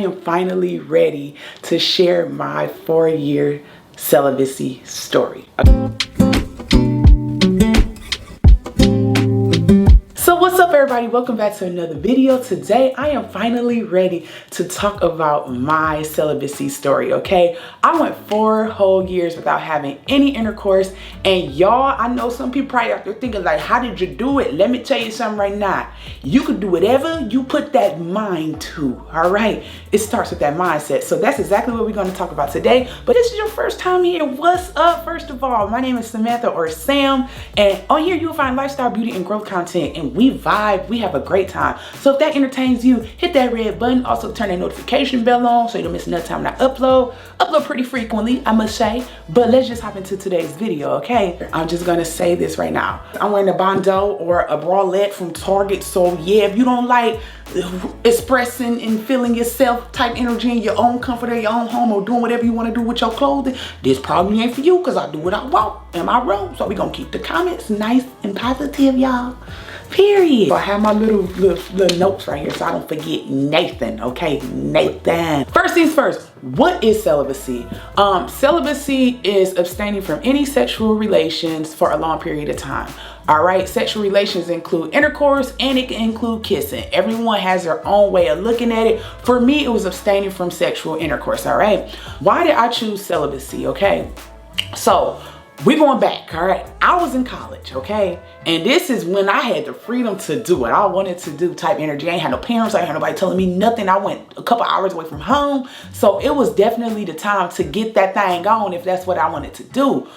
I am finally ready to share my 4-year celibacy story. So what's up everybody, welcome back to another video. Today I am finally ready to talk about my celibacy story, okay? I went 4 whole years without having any intercourse, and y'all, I know some people probably out there thinking like, how did you do it? Let me tell you something right now. You can do whatever you put that mind to, all right? It starts with that mindset. So that's exactly what we're going to talk about today. But this is your first time here, what's up? First of all, my name is Samantha or Sam, and on here you'll find lifestyle, beauty, and growth content, and we vibe, we have a great time. So if that entertains you, hit that red button. Also turn that notification bell on so you don't miss another time when I upload pretty frequently, I must say. But let's just hop into today's video, okay? I'm just gonna say this right now. I'm wearing a bandeau or a bralette from Target. So yeah, if you don't like expressing and feeling yourself type energy in your own comfort or your own home, or doing whatever you want to do with your clothing, this probably ain't for you, because I do what I want in my room. So we're gonna keep the comments nice and positive, y'all. Period. So I have my little notes right here so I don't forget Nathan, okay? Nathan. First things first, what is celibacy? Celibacy is abstaining from any sexual relations for a long period of time. All right, sexual relations include intercourse and it can include kissing. Everyone has their own way of looking at it. For me, it was abstaining from sexual intercourse, all right? Why did I choose celibacy, okay? So, we're going back, all right? I was in college, okay? And this is when I had the freedom to do what I wanted to do type energy. I ain't had no parents, I ain't had nobody telling me nothing. I went a couple hours away from home. So it was definitely the time to get that thing on if that's what I wanted to do.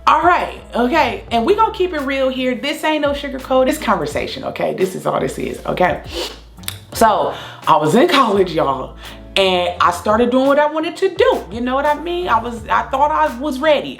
All right, okay? And we're gonna keep it real here. This ain't no sugarcoat, it's conversation, okay? This is all this is, okay? So I was in college, y'all. And I started doing what I wanted to do. You know what I mean? I thought I was ready.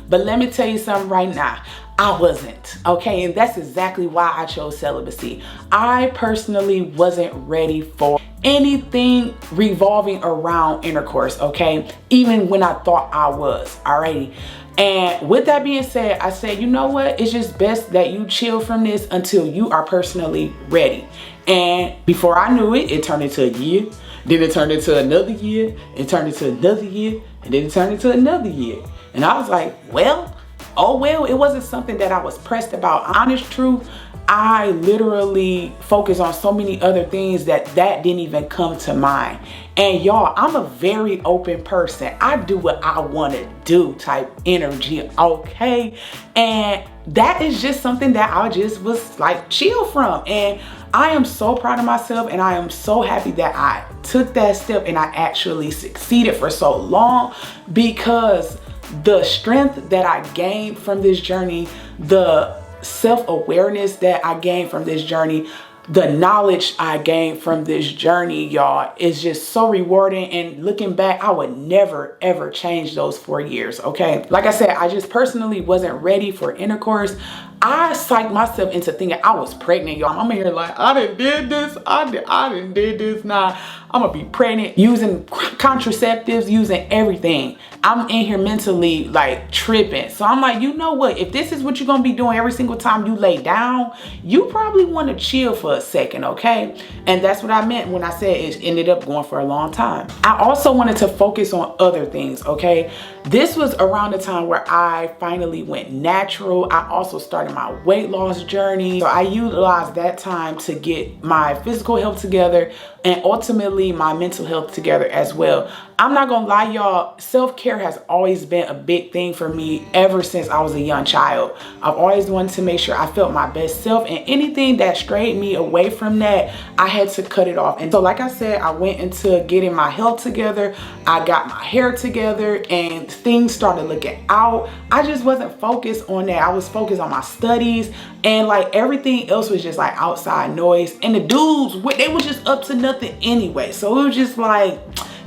But let me tell you something right now. I wasn't, okay? And that's exactly why I chose celibacy. I personally wasn't ready for anything revolving around intercourse, okay? Even when I thought I was, alrighty? And with that being said, I said, you know what? It's just best that you chill from this until you are personally ready. And before I knew it, it turned into a year. Then it turned into another year. It turned into another year. And then it turned into another year. And I was like, well, oh well, it wasn't something that I was pressed about. Honest truth, I literally focus on so many other things that didn't even come to mind. And y'all, I'm a very open person. I do what I want to do type energy, okay? And that is just something that I just was like chill from. And I am so proud of myself, and I am so happy that I took that step and I actually succeeded for so long, because the strength that I gained from this journey, the self-awareness that I gained from this journey, the knowledge I gained from this journey, y'all, is just so rewarding. And looking back, I would never ever change those 4 years, okay? Like I said, I just personally wasn't ready for intercourse. I psyched myself into thinking I was pregnant, y'all. I'm here like, I done did this, I done did this. Nah, I'm gonna be pregnant, using contraceptives, using everything. I'm in here mentally like tripping. So I'm like, you know what? If this is what you're gonna be doing every single time you lay down, you probably wanna chill for a second, okay? And that's what I meant when I said it ended up going for a long time. I also wanted to focus on other things, okay? This was around the time where I finally went natural. I also started my weight loss journey. So I utilized that time to get my physical health together and ultimately my mental health together as well. I'm not gonna lie, y'all, self-care has always been a big thing for me ever since I was a young child. I've always wanted to make sure I felt my best self, and anything that strayed me away from that, I had to cut it off. And so like I said, I went into getting my health together, I got my hair together, and things started looking out. I just wasn't focused on that. I was focused on my studies, and like everything else was just like outside noise. And the dudes, they was just up to nothing anyway. So it was just like,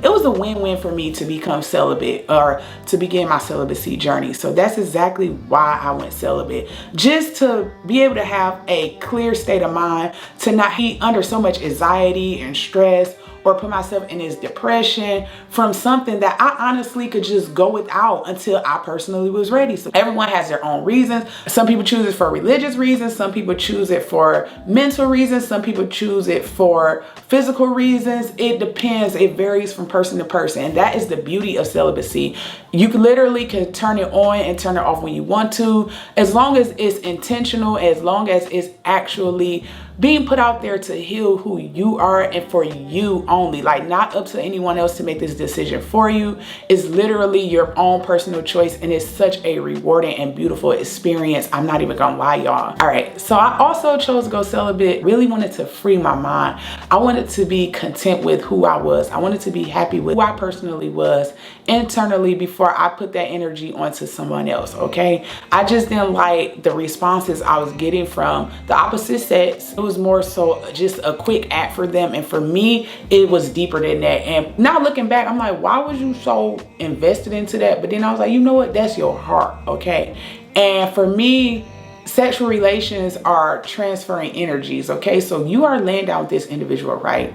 it was a win-win for me to become celibate, or to begin my celibacy journey. So that's exactly why I went celibate. Just to be able to have a clear state of mind, to not be under so much anxiety and stress or put myself in this depression from something that I honestly could just go without until I personally was ready. So everyone has their own reasons. Some people choose it for religious reasons. Some people choose it for mental reasons. Some people choose it for physical reasons. It depends. It varies from person to person. And that is the beauty of celibacy. You literally can turn it on and turn it off when you want to, as long as it's intentional, as long as it's actually being put out there to heal who you are and for you only. Like, not up to anyone else to make this decision for you. It's literally your own personal choice, and it's such a rewarding and beautiful experience. I'm not even gonna lie, y'all. All right, so I also chose to go celibate. Really wanted to free my mind. I wanted to be content with who I was. I wanted to be happy with who I personally was internally before I put that energy onto someone else, okay? I just didn't like the responses I was getting from the opposite sex. It was more so just a quick act for them, and for me it was deeper than that. And now looking back, I'm like, why was you so invested into that? But then I was like, you know what, that's your heart, okay? And for me, sexual relations are transferring energies, okay? So you are laying down with this individual, right?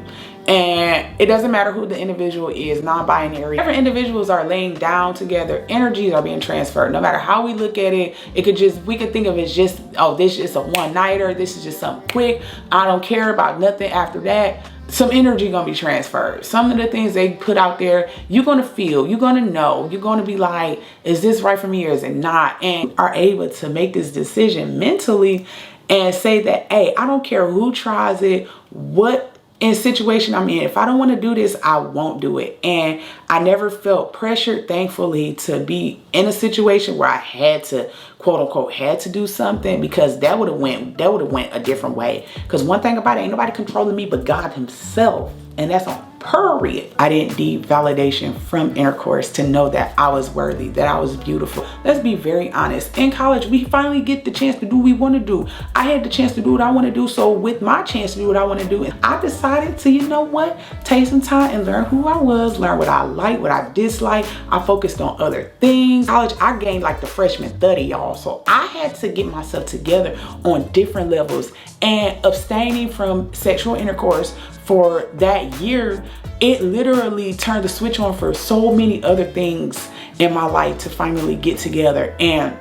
And it doesn't matter who the individual is, non-binary. Whenever individuals are laying down together, energies are being transferred. No matter how we look at it, we could think of it as just, oh, this is a one-nighter. This is just something quick. I don't care about nothing after that. Some energy gonna be transferred. Some of the things they put out there, you're gonna feel, you're gonna know, you're gonna be like, is this right for me or is it not? And are able to make this decision mentally and say that, hey, I don't care who tries it, what in situation I'm in. If I don't want to do this, I won't do it. And I never felt pressured, thankfully, to be in a situation where I had to, quote unquote, had to do something, because that would have went a different way. Because one thing about it, ain't nobody controlling me but God himself. And that's on period. I didn't need validation from intercourse to know that I was worthy, that I was beautiful. Let's be very honest. In college, we finally get the chance to do what we want to do. I had the chance to do what I want to do. So with my chance to do what I want to do, I decided to, you know what, take some time and learn who I was, learn what I like, what I dislike. I focused on other things. College, I gained like the freshman 30, y'all. So I had to get myself together on different levels, and abstaining from sexual intercourse for that year, it literally turned the switch on for so many other things in my life to finally get together. And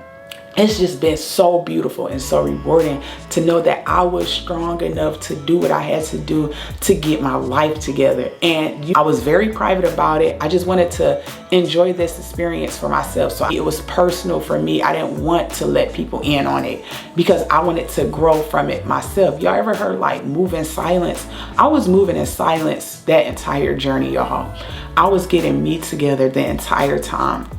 it's just been so beautiful and so rewarding to know that I was strong enough to do what I had to do to get my life together. And I was very private about it. I just wanted to enjoy this experience for myself. So it was personal for me. I didn't want to let people in on it because I wanted to grow from it myself. Y'all ever heard like move in silence? I was moving in silence that entire journey, y'all. I was getting me together the entire time.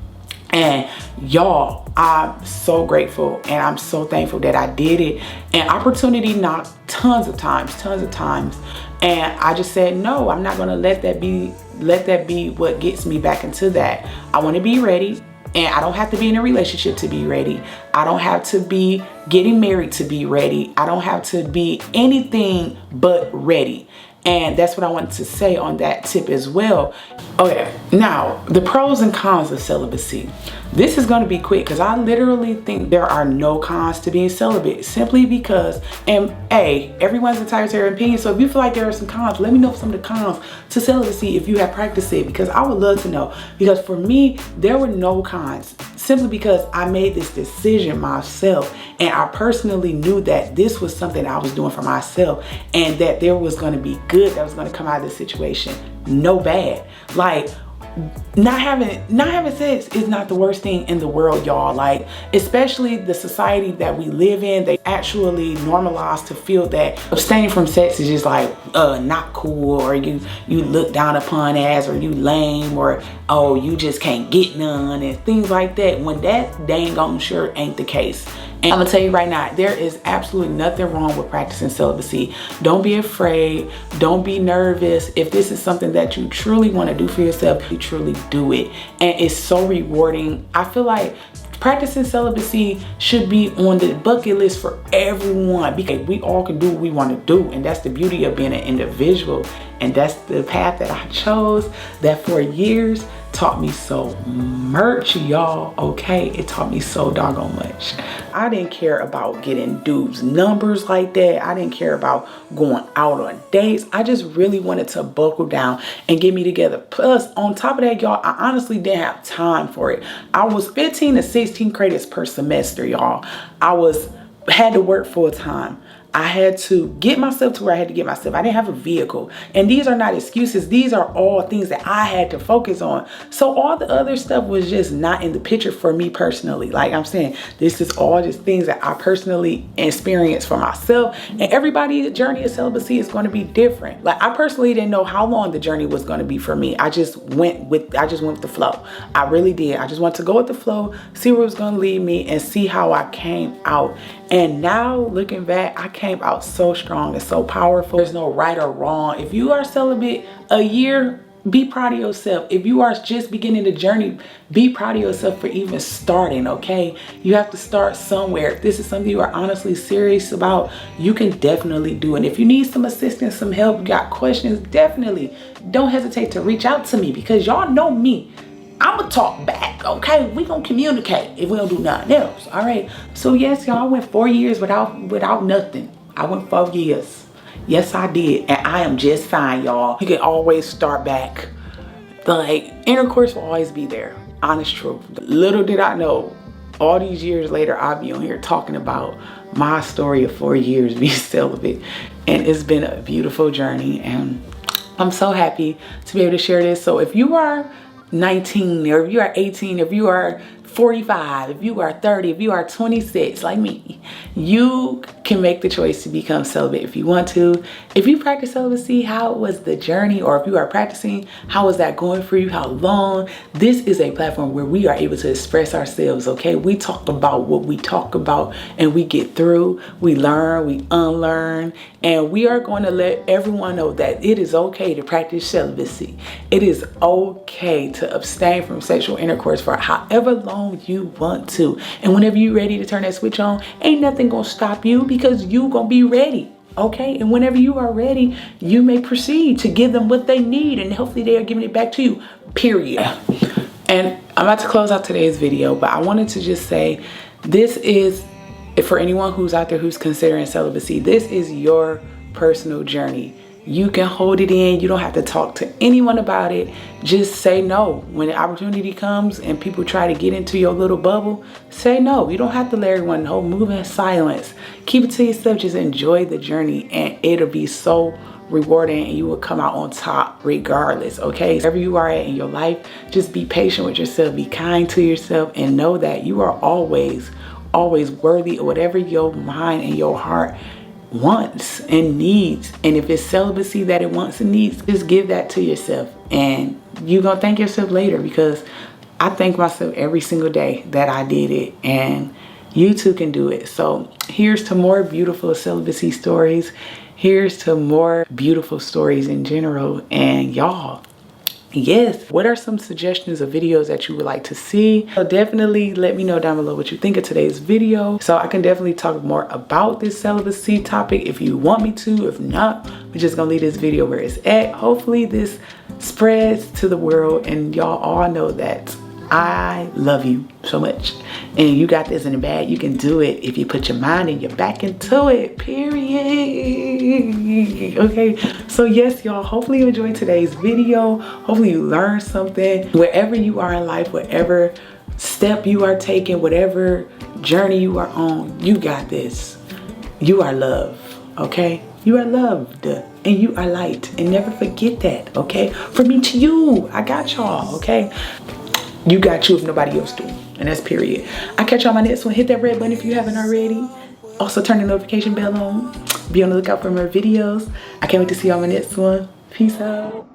And y'all, I'm so grateful and I'm so thankful that I did it. And opportunity knocked tons of times. And I just said, no, I'm not gonna let that be what gets me back into that. I wanna be ready, and I don't have to be in a relationship to be ready. I don't have to be getting married to be ready. I don't have to be anything but ready. And that's what I wanted to say on that tip as well. Okay, now the pros and cons of celibacy. This is going to be quick because I literally think there are no cons to being celibate, simply because, and everyone's entitled to their opinion. So if you feel like there are some cons, let me know some of the cons to celibacy if you have practiced it, because I would love to know. Because for me, there were no cons, simply because I made this decision myself, and I personally knew that this was something I was doing for myself, and that there was going to be good that was going to come out of this situation, no bad. Like, not having sex is not the worst thing in the world, y'all. Like, especially the society that we live in, they actually normalize to feel that abstaining from sex is just like not cool, or you look down upon as, or you lame, or oh, you just can't get none, and things like that, when that dang on sure ain't the case. And I'm gonna tell you right now, there is absolutely nothing wrong with practicing celibacy. Don't be afraid. Don't be nervous. If this is something that you truly want to do for yourself, you truly do it. And it's so rewarding. I feel like practicing celibacy should be on the bucket list for everyone, because we all can do what we want to do. And that's the beauty of being an individual. And that's the path that I chose, that for years taught me so much, y'all, okay? It taught me so doggone much. I didn't care about getting dudes' numbers like that. I didn't care about going out on dates. I just really wanted to buckle down and get me together. Plus, on top of that, y'all, I honestly didn't have time for it. I was 15 to 16 credits per semester, y'all. Had to work full time. I had to get myself to where I had to get myself. I didn't have a vehicle. And these are not excuses. These are all things that I had to focus on. So all the other stuff was just not in the picture for me personally. Like I'm saying, this is all just things that I personally experienced for myself. And everybody's journey of celibacy is going to be different. Like I personally didn't know how long the journey was going to be for me. I just went with the flow. I really did. I just wanted to go with the flow, see where it was going to lead me, and see how I came out. And now looking back, I came out so strong and so powerful. There's no right or wrong. If you are celibate a year, be proud of yourself. If you are just beginning the journey, be proud of yourself for even starting, okay? You have to start somewhere. If this is something you are honestly serious about, you can definitely do it. And if you need some assistance, some help, you got questions, definitely don't hesitate to reach out to me, because y'all know me. I'ma talk back, okay? We gonna communicate if we don't do nothing else, all right? So yes, y'all, I went 4 years without nothing. I went 4 years. Yes, I did, and I am just fine, y'all. You can always start back. Like, intercourse will always be there, honest truth. Little did I know, all these years later, I'll be on here talking about my story of 4 years being celibate, and it's been a beautiful journey, and I'm so happy to be able to share this. So if you are 19, or if you are 18, if you are 45, if you are 30, if you are 26 like me, you can make the choice to become celibate if you want to. If you practice celibacy, how was the journey? Or if you are practicing, how is that going for you? How long? This is a platform where we are able to express ourselves, okay? We talk about what we talk about, and we get through, we learn, we unlearn, and we are going to let everyone know that it is okay to practice celibacy. It is okay to abstain from sexual intercourse for however long you want to. And whenever you're ready to turn that switch on, ain't nothing gonna stop you, because you gonna be ready, okay? And whenever you are ready, you may proceed to give them what they need, and hopefully they are giving it back to you, period. And I'm about to close out today's video, but I wanted to just say, this is, for anyone who's out there who's considering celibacy, this is your personal journey. You can hold it in. You don't have to talk to anyone about it. Just say no. When the opportunity comes and people try to get into your little bubble, say no. You don't have to let everyone know. Move in silence. Keep it to yourself. Just enjoy the journey, and it'll be so rewarding, and you will come out on top regardless, okay? Wherever you are at in your life, just be patient with yourself. Be kind to yourself, and know that you are always worthy of whatever your mind and your heart wants and needs. And if it's celibacy that it wants and needs, just give that to yourself, and you're gonna thank yourself later, because I thank myself every single day that I did it, and you too can do it. So here's to more beautiful celibacy stories. Here's to more beautiful stories in general. And y'all, yes, what are some suggestions of videos that you would like to see? So definitely let me know down below what you think of today's video, so I can definitely talk more about this celibacy topic if you want me to. If not, we're just gonna leave this video where it's at. Hopefully this spreads to the world, and y'all all know that I love you so much, and you got this in the bag. You can do it if you put your mind and your back into it, period. Okay, so yes, y'all, hopefully you enjoyed today's video. Hopefully you learned something. Wherever you are in life, whatever step you are taking, whatever journey you are on, you got this. You are loved, okay? You are loved, and you are light, and never forget that, okay? From me to you, I got y'all, okay? You got you if nobody else do, and that's period. I'll catch you on my next one. Hit that red button if you haven't already. Also turn the notification bell on. Be on the lookout for more videos. I can't wait to see you on my next one. Peace out.